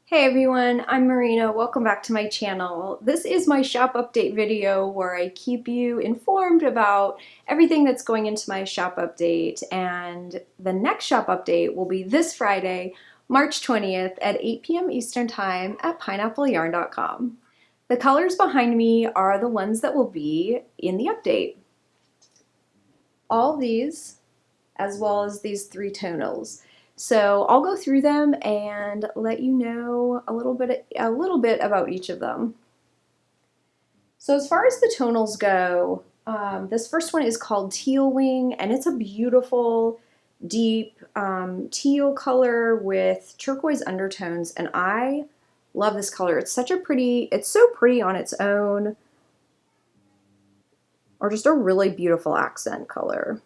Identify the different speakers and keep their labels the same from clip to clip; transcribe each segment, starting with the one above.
Speaker 1: Hey everyone, I'm Marina. Welcome back to my channel. This is my shop update video where I keep you informed about everything that's going into my shop update, and the next shop update will be this Friday, March 20th at 8 p.m. Eastern Time at pineappleyarn.com. The colors behind me are the ones that will be in the update. All these, as well as these three tonals. So I'll go through them and let you know a little bit about each of them. So as far as the tonals go, this first one is called Teal Wing, and it's a beautiful, deep teal color with turquoise undertones, and I love this color. It's so pretty on its own, or just a really beautiful accent color.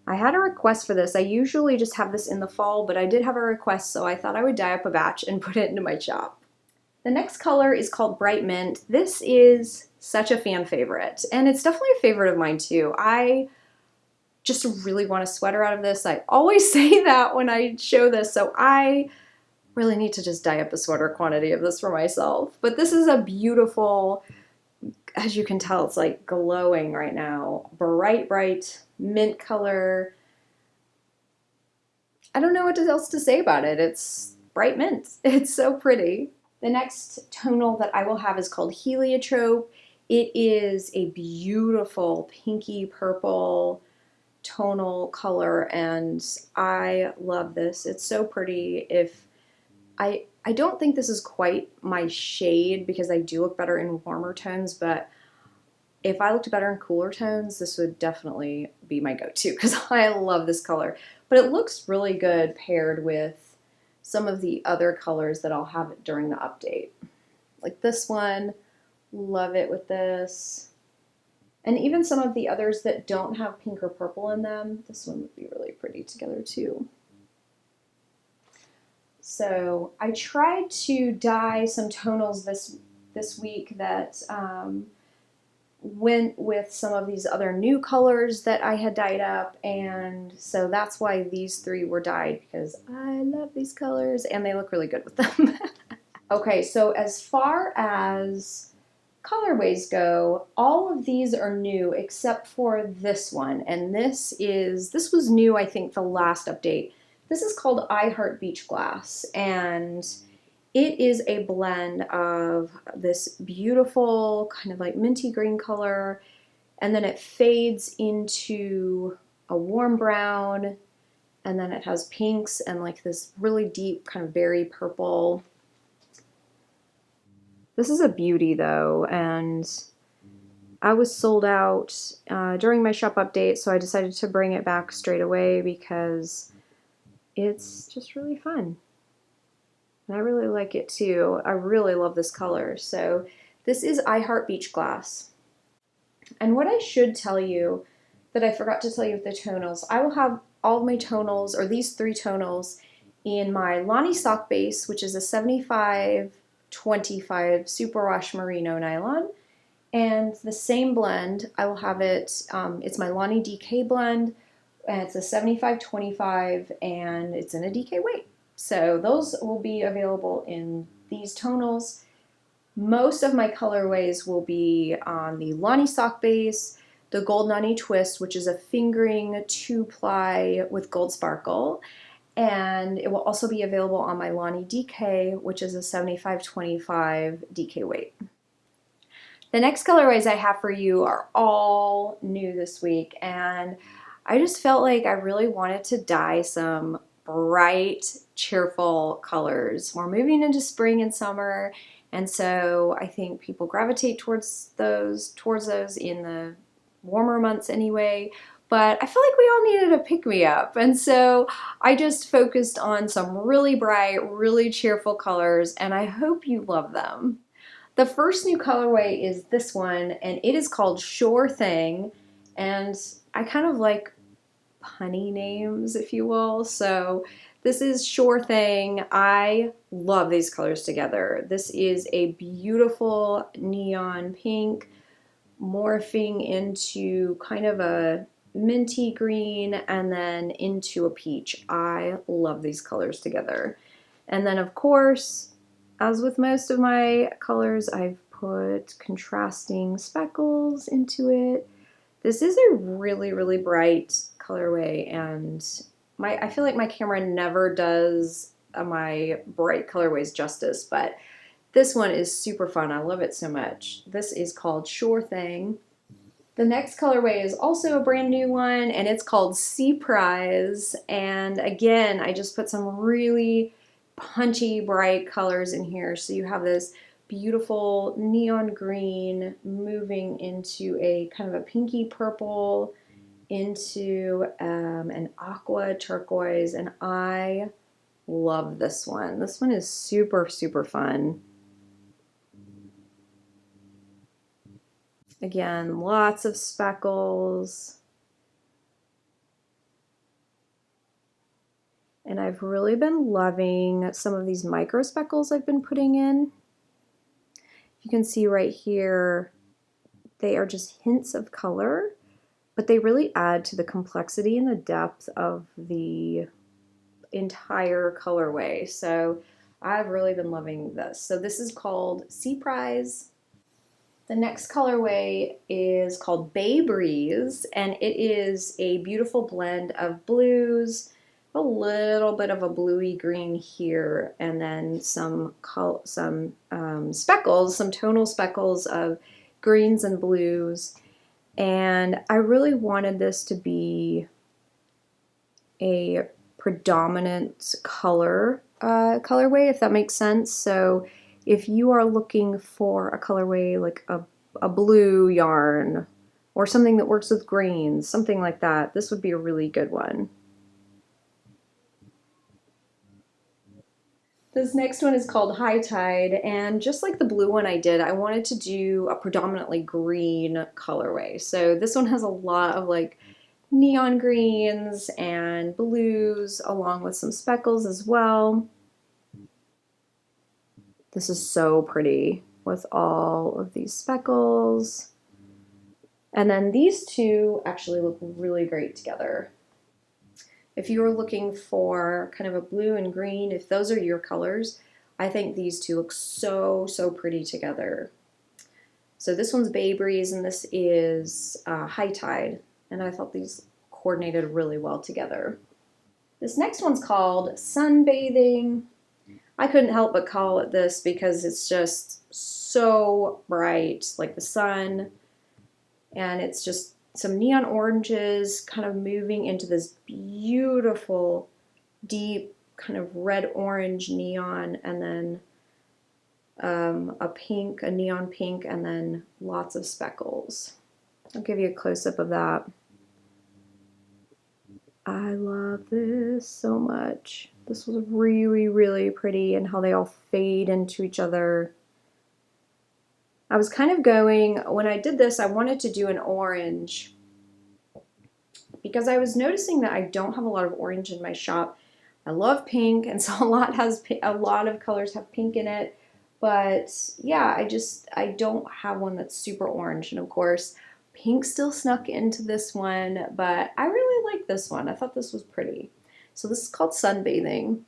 Speaker 1: I had a request for this. I usually just have this in the fall, but I did have a request, so I thought I would dye up a batch and put it into my shop. The next color is called Bright Mint. This is such a fan favorite, and it's definitely a favorite of mine too. I just really want a sweater out of this. I always say that when I show this, so I really need to just dye up a sweater quantity of this for myself. But this is a beautiful, as you can tell, it's like glowing right now. Bright mint color. I don't know what else to say about it. It's bright mint. It's so pretty. The next tonal that I will have is called Heliotrope. It is a beautiful pinky purple tonal color, and I love this. It's so pretty. I don't think this is quite my shade because I do look better in warmer tones, but if I looked better in cooler tones, this would definitely be my go-to because I love this color. But it looks really good paired with some of the other colors that I'll have during the update. Like this one, love it with this. And even some of the others that don't have pink or purple in them, this one would be really pretty together too. So I tried to dye some tonals this week that went with some of these other new colors that I had dyed up, and so that's why these three were dyed, because I love these colors and they look really good with them. Okay, so as far as colorways go, all of these are new except for this one, and this was new, I think, the last update. This is called I Heart Beach Glass, and it is a blend of this beautiful kind of like minty green color, and then it fades into a warm brown, and then it has pinks and like this really deep kind of berry purple. This is a beauty though, and I was sold out during my shop update, so I decided to bring it back straight away because it's just really fun. And I really like it too. I really love this color. So this is I Heart Beach Glass. And what I should tell you that I forgot to tell you with the tonals, I will have all of my tonals, or these three tonals, in my Lonnie sock base, which is a 75-25 superwash merino nylon. And the same blend, I will have it, it's my Lonnie DK blend, and it's a 75-25, and it's in a DK weight. So those will be available in these tonals. Most of my colorways will be on the Lonnie sock base, the Gold Nani Twist, which is a fingering 2-ply with gold sparkle, and it will also be available on my Lonnie DK, which is a 75-25 DK weight. The next colorways I have for you are all new this week, and I just felt like I really wanted to dye some bright, cheerful colors. We're moving into spring and summer, and so I think people gravitate towards those in the warmer months anyway. But I feel like we all needed a pick-me-up, and so I just focused on some really bright, really cheerful colors, and I hope you love them. The first new colorway is this one, and it is called Sure Thing, and I kind of like punny names, if you will. So this is Sure Thing. I love these colors together. This is a beautiful neon pink morphing into kind of a minty green, and then into a peach. I love these colors together. And then of course, as with most of my colors, I've put contrasting speckles into it. This is a really, really bright colorway, and I feel like my camera never does my bright colorways justice, but this one is super fun. I love it so much. This is called Sure Thing. The next colorway is also a brand new one, and it's called Seaprise. And again, I just put some really punchy, bright colors in here. So you have this beautiful neon green moving into a kind of a pinky purple, into an aqua turquoise, and I love this one. This one is super, super fun. Again, lots of speckles. And I've really been loving some of these micro speckles I've been putting in. You can see right here, they are just hints of color, but they really add to the complexity and the depth of the entire colorway. So I've really been loving this. So this is called Seaprise. The next colorway is called Bay Breeze, and it is a beautiful blend of blues, a little bit of a bluey green here, and then some speckles, some tonal speckles of greens and blues. And I really wanted this to be a predominant colorway, if that makes sense. So if you are looking for a colorway like a blue yarn or something that works with greens, something like that, this would be a really good one. This next one is called High Tide, and just like the blue one I did, I wanted to do a predominantly green colorway. So this one has a lot of like neon greens and blues along with some speckles as well. This is so pretty with all of these speckles. And then these two actually look really great together. If you are looking for kind of a blue and green, if those are your colors, I think these two look so, so pretty together. So this one's Bay Breeze and this is High Tide, and I thought these coordinated really well together. This next one's called Sunbathing. I couldn't help but call it this because it's just so bright, like the sun, and it's just some neon oranges kind of moving into this beautiful, deep kind of red-orange neon, and then a pink, a neon pink, and then lots of speckles. I'll give you a close-up of that. I love this so much. This was really, really pretty, and how they all fade into each other. I was kind of going, when I did this, I wanted to do an orange because I was noticing that I don't have a lot of orange in my shop. I love pink, and so a lot of colors have pink in it. But yeah, I don't have one that's super orange. And of course, pink still snuck into this one, but I really like this one. I thought this was pretty. So this is called Sunbathing.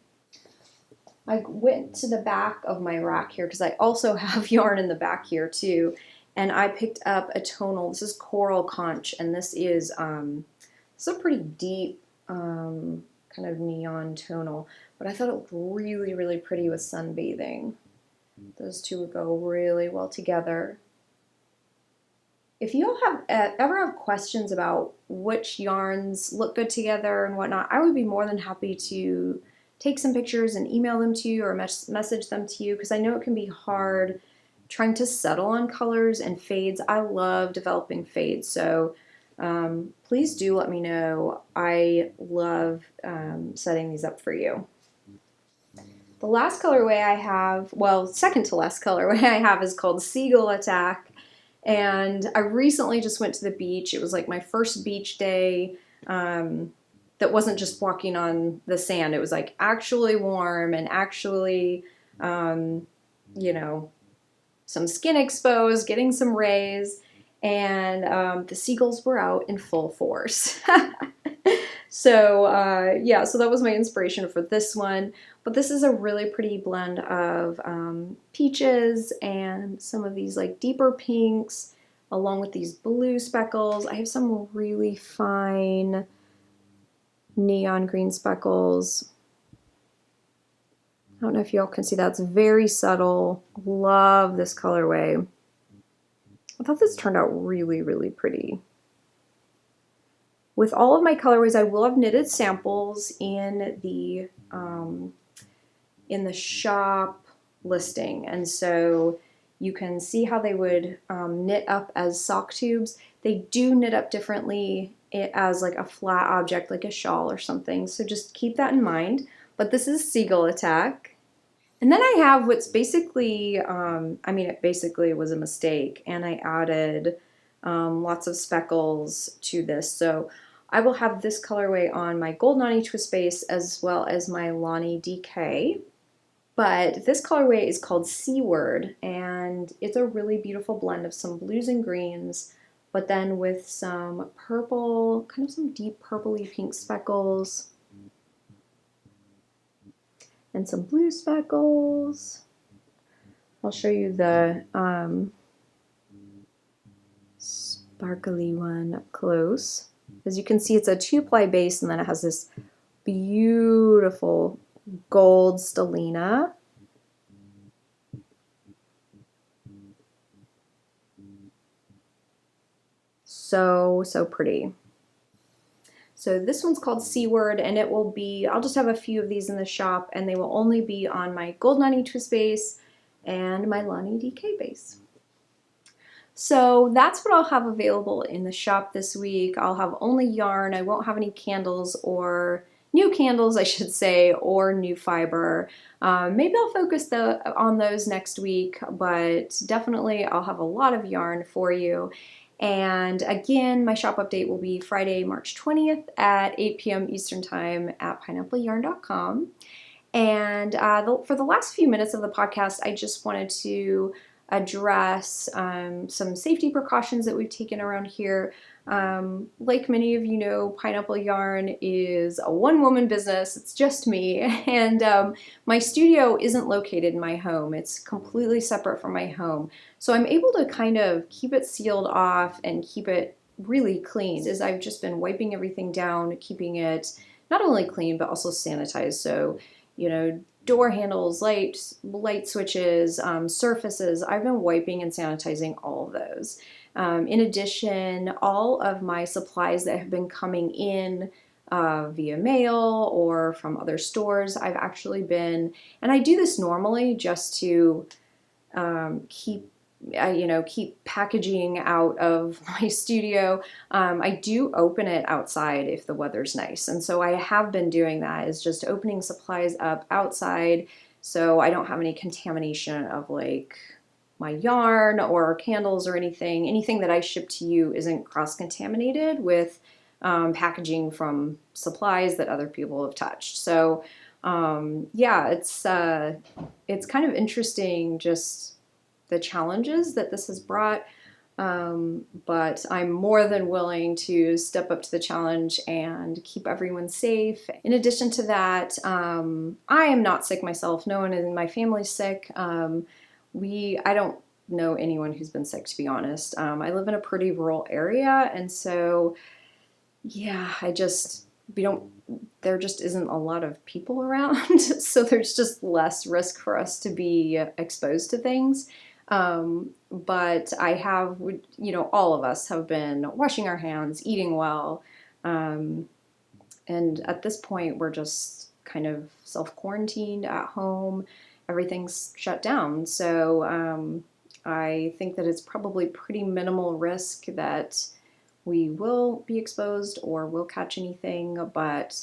Speaker 1: I went to the back of my rack here because I also have yarn in the back here too, and I picked up a tonal. This is Coral Conch, and this is a pretty deep kind of neon tonal, but I thought it looked really, really pretty with Sunbathing. Those two would go really well together. If you all have ever have questions about which yarns look good together and whatnot, I would be more than happy to take some pictures and email them to you or message them to you, because I know it can be hard trying to settle on colors and fades. I love developing fades, so please do let me know. I love setting these up for you. The last colorway I have, well, second to last colorway I have is called Seagull Attack. And I recently just went to the beach. It was like my first beach day that wasn't just walking on the sand. It was like actually warm and actually, you know, some skin exposed, getting some rays. and the seagulls were out in full force. So yeah, so that was my inspiration for this one. But this is a really pretty blend of peaches and some of these like deeper pinks, along with these blue speckles. I have some really fine neon green speckles. I don't know if y'all can see that. It's very subtle. Love this colorway. I thought this turned out really, really pretty. With all of my colorways, I will have knitted samples in the shop listing, and so you can see how they would knit up as sock tubes. They do knit up differently as like a flat object, like a shawl or something, so just keep that in mind. But this is Seagull Attack. And then I have what's basically, I mean, it basically was a mistake, and I added lots of speckles to this. So I will have this colorway on my Gold Nani Twist base as well as my Lani DK. But this colorway is called Seaward, and it's a really beautiful blend of some blues and greens, but then with some purple, kind of some deep purpley pink speckles, and some blue speckles. I'll show you the sparkly one up close. As you can see, it's a 2-ply base, and then it has this beautiful gold stellina. So pretty. So this one's called Seaward, and it will be, I'll just have a few of these in the shop, and they will only be on my Gold Nani Twist base and my Lani DK base. So that's what I'll have available in the shop this week. I'll have only yarn. I won't have any candles, or new candles, I should say, or new fiber. Maybe I'll focus on those next week, but definitely I'll have a lot of yarn for you. And again, my shop update will be Friday, March 20th at 8 p.m. Eastern Time at pineappleyarn.com. And for the last few minutes of the podcast, I just wanted to address some safety precautions that we've taken around here. Like many of you know, Pineapple Yarn is a one-woman business. It's just me, and my studio isn't located in my home. It's completely separate from my home. So I'm able to kind of keep it sealed off and keep it really clean, as I've just been wiping everything down, keeping it not only clean, but also sanitized. So, you know, door handles, light switches, surfaces, I've been wiping and sanitizing all of those. In addition, all of my supplies that have been coming in via mail or from other stores, I've actually been, and I do this normally just to keep packaging out of my studio. I do open it outside if the weather's nice. And so I have been doing that, is just opening supplies up outside so I don't have any contamination of like my yarn or candles or anything. Anything that I ship to you isn't cross-contaminated with packaging from supplies that other people have touched. So yeah, it's kind of interesting, just the challenges that this has brought, but I'm more than willing to step up to the challenge and keep everyone safe. In addition to that, I am not sick myself. No one in my family's sick. I don't know anyone who's been sick, to be honest. I live in a pretty rural area, and so yeah, there just isn't a lot of people around, so there's just less risk for us to be exposed to things. But I have, all of us have been washing our hands, eating well, and at this point we're just kind of self-quarantined at home. Everything's shut down, so I think that it's probably pretty minimal risk that we will be exposed or will catch anything, but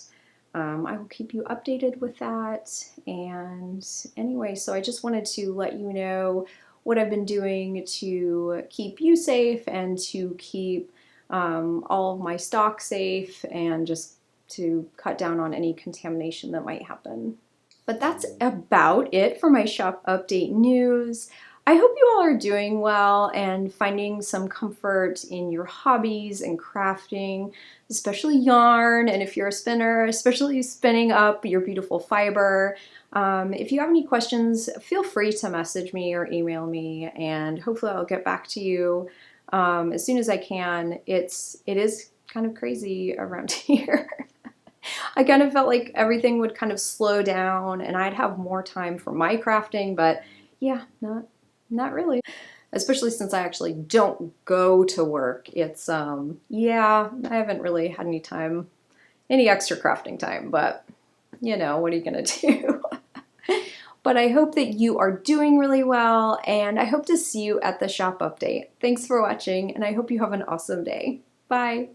Speaker 1: I will keep you updated with that. And anyway, so I just wanted to let you know what I've been doing to keep you safe and to keep all of my stock safe, and just to cut down on any contamination that might happen. But that's about it for my shop update news. I hope you all are doing well and finding some comfort in your hobbies and crafting, especially yarn, and if you're a spinner, especially spinning up your beautiful fiber. If you have any questions, feel free to message me or email me, and hopefully I'll get back to you as soon as I can. It is kind of crazy around here. I kind of felt like everything would kind of slow down and I'd have more time for my crafting, but yeah, not really. Especially since I actually don't go to work. It's yeah, I haven't really had any time, any extra crafting time, but you know, what are you gonna do? But I hope that you are doing really well, and I hope to see you at the shop update. Thanks for watching, and I hope you have an awesome day. Bye.